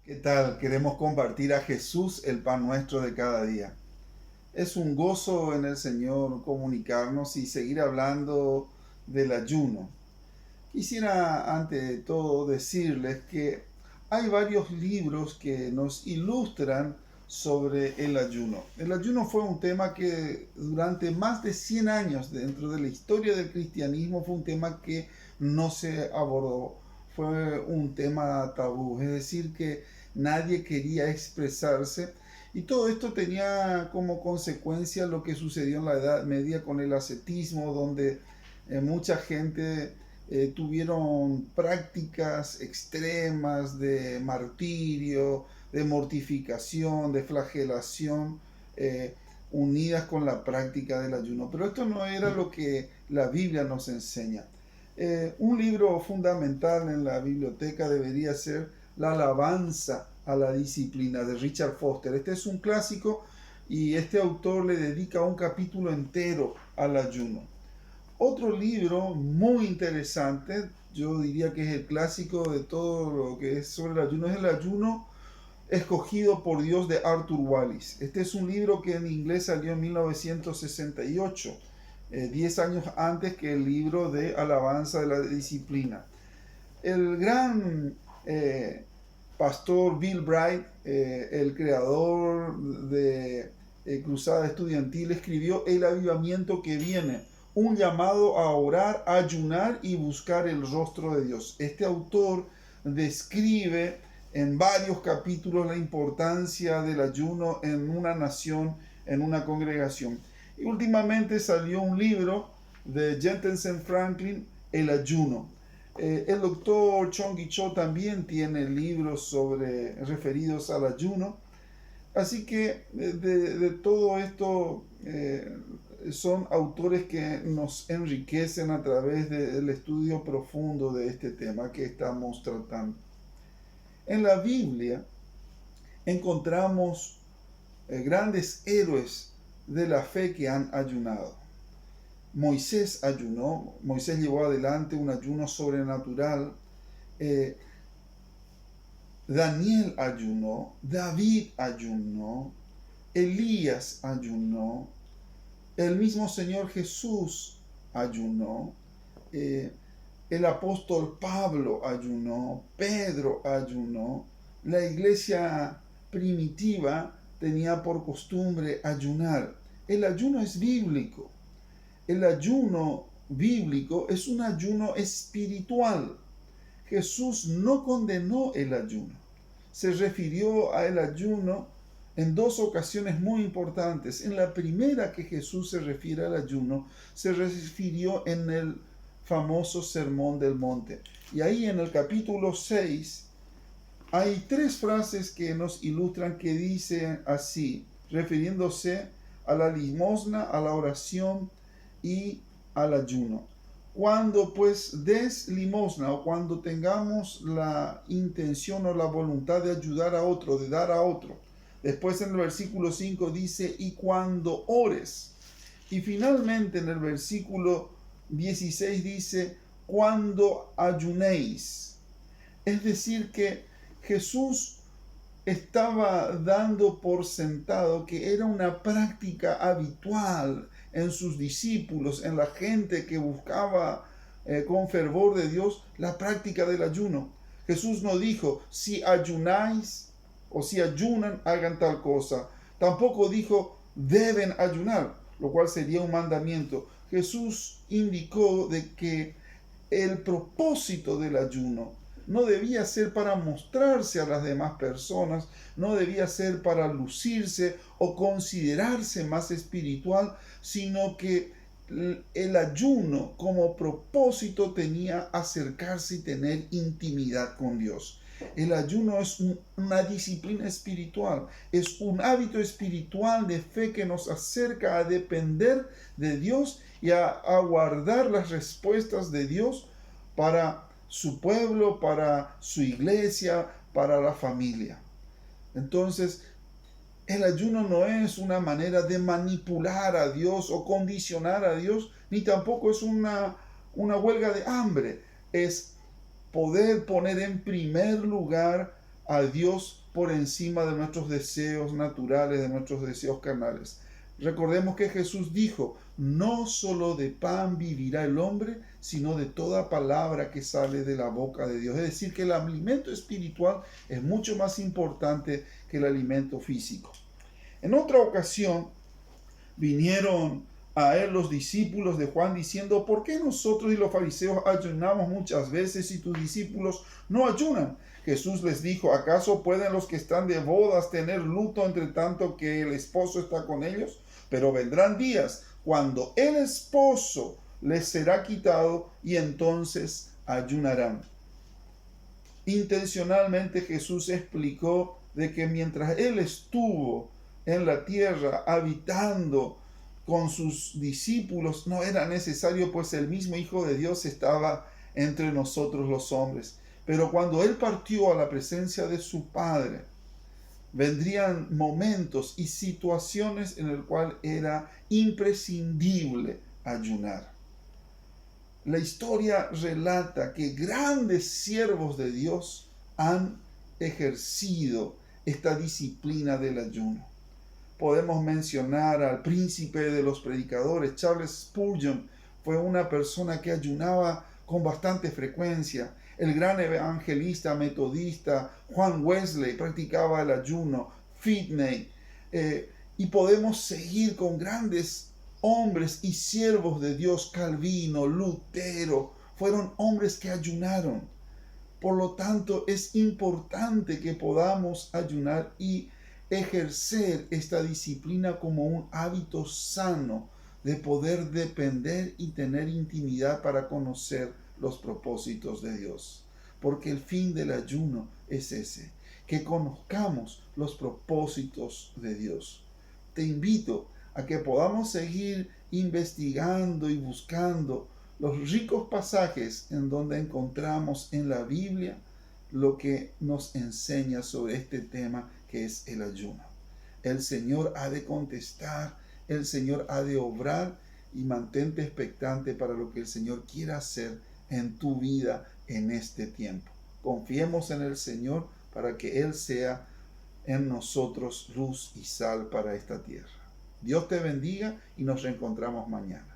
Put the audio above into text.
¿Qué tal? Queremos compartir a Jesús, el pan nuestro de cada día. Es un gozo en el Señor comunicarnos y seguir hablando del ayuno. Quisiera ante todo decirles que hay varios libros que nos ilustran sobre el ayuno. El ayuno fue un tema que durante más de 100 años dentro de la historia del cristianismo fue un tema que no se abordó. Fue un tema tabú, es decir, que nadie quería expresarse y todo esto tenía como consecuencia lo que sucedió en la Edad Media con el ascetismo, donde mucha gente tuvieron prácticas extremas de martirio, de mortificación, de flagelación, unidas con la práctica del ayuno. Pero esto no era lo que la Biblia nos enseña. Un libro fundamental en la biblioteca debería ser La alabanza a la disciplina de Richard Foster. Este es un clásico y este autor le dedica un capítulo entero al ayuno. Otro libro muy interesante, yo diría que es el clásico de todo lo que es sobre el ayuno, es El ayuno escogido por Dios de Arthur Wallis. Este es un libro que en inglés salió en 1968, 10 años antes que el libro de Alabanza de la Disciplina. El gran pastor Bill Bright, el creador de Cruzada Estudiantil, escribió El avivamiento que viene, un llamado a orar, a ayunar y buscar el rostro de Dios. Este autor describe en varios capítulos la importancia del ayuno en una nación, en una congregación. Y últimamente salió un libro de Jentezen Franklin, El ayuno. El doctor Chong-Gi Cho también tiene libros referidos al ayuno. Así que de todo esto son autores que nos enriquecen a través del estudio profundo de este tema que estamos tratando. En la Biblia encontramos grandes héroes de la fe que han ayunado. Moisés ayunó, Moisés llevó adelante un ayuno sobrenatural. Daniel ayunó, David ayunó, Elías ayunó, el mismo Señor Jesús ayunó, el apóstol Pablo ayunó, Pedro ayunó, la iglesia primitiva tenía por costumbre ayunar. El ayuno es bíblico. El ayuno bíblico es un ayuno espiritual. Jesús no condenó el ayuno. Se refirió al ayuno en dos ocasiones muy importantes. En la primera que Jesús se refiere al ayuno, se refirió en el famoso Sermón del Monte. Y ahí en el capítulo 6 hay tres frases que nos ilustran que dicen así, refiriéndose a la limosna, a la oración y al ayuno. Cuando pues des limosna o cuando tengamos la intención o la voluntad de ayudar a otro, de dar a otro. Después en el versículo 5 dice, y cuando ores. Y finalmente en el versículo 16 dice, cuando ayunéis. Es decir que Jesús estaba dando por sentado que era una práctica habitual en sus discípulos, en la gente que buscaba con fervor de Dios la práctica del ayuno. Jesús no dijo, si ayunáis o si ayunan, hagan tal cosa. Tampoco dijo, deben ayunar, lo cual sería un mandamiento. Jesús indicó de que el propósito del ayuno no debía ser para mostrarse a las demás personas, no debía ser para lucirse o considerarse más espiritual, sino que el ayuno como propósito tenía acercarse y tener intimidad con Dios. El ayuno es una disciplina espiritual, es un hábito espiritual de fe que nos acerca a depender de Dios y a aguardar las respuestas de Dios para su pueblo, para su iglesia, para la familia. Entonces, el ayuno no es una manera de manipular a Dios o condicionar a Dios, ni tampoco es una huelga de hambre. Es poder poner en primer lugar a Dios por encima de nuestros deseos naturales, de nuestros deseos carnales. Recordemos que Jesús dijo, no solo de pan vivirá el hombre, sino de toda palabra que sale de la boca de Dios. Es decir, que el alimento espiritual es mucho más importante que el alimento físico. En otra ocasión vinieron a él los discípulos de Juan diciendo, ¿por qué nosotros y los fariseos ayunamos muchas veces y tus discípulos no ayunan? Jesús les dijo, ¿acaso pueden los que están de bodas tener luto entre tanto que el esposo está con ellos? Pero vendrán días cuando el esposo les será quitado y entonces ayunarán. Intencionalmente Jesús explicó de que mientras él estuvo en la tierra habitando con sus discípulos, no era necesario, pues el mismo Hijo de Dios estaba entre nosotros los hombres. Pero cuando él partió a la presencia de su Padre, vendrían momentos y situaciones en el cual era imprescindible ayunar. La historia relata que grandes siervos de Dios han ejercido esta disciplina del ayuno. Podemos mencionar al príncipe de los predicadores, Charles Spurgeon, fue una persona que ayunaba con bastante frecuencia. El gran evangelista metodista Juan Wesley practicaba el ayuno, Finney, y podemos seguir con grandes hombres y siervos de Dios, Calvino, Lutero, fueron hombres que ayunaron. Por lo tanto, es importante que podamos ayunar y ejercer esta disciplina como un hábito sano de poder depender y tener intimidad para conocer los propósitos de Dios. Porque el fin del ayuno es ese, que conozcamos los propósitos de Dios. Te invito a que podamos seguir investigando y buscando los ricos pasajes en donde encontramos en la Biblia lo que nos enseña sobre este tema que es el ayuno. El Señor ha de contestar, el Señor ha de obrar y mantente expectante para lo que el Señor quiera hacer en tu vida en este tiempo. Confiemos en el Señor para que Él sea en nosotros luz y sal para esta tierra. Dios te bendiga y nos reencontramos mañana.